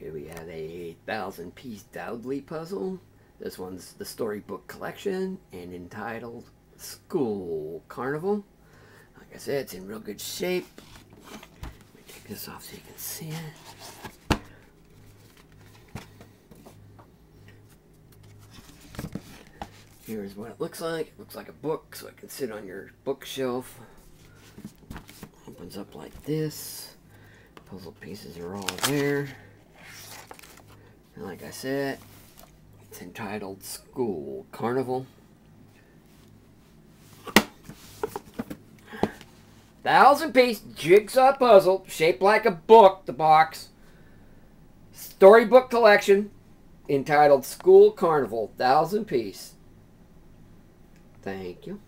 Here we have a 1,000-piece Dowdle puzzle. This one's the Storybook collection and entitled School Carnival. Like I said, it's in real good shape. Let me take this off so you can see it. Here's what it looks like. It looks like a book, so it can sit on your bookshelf. Opens up like this. Puzzle pieces are all there. And like I said, it's entitled School Carnival. 1,000-piece jigsaw puzzle shaped like a book, the box. Storybook collection entitled School Carnival, 1,000-piece. Thank you.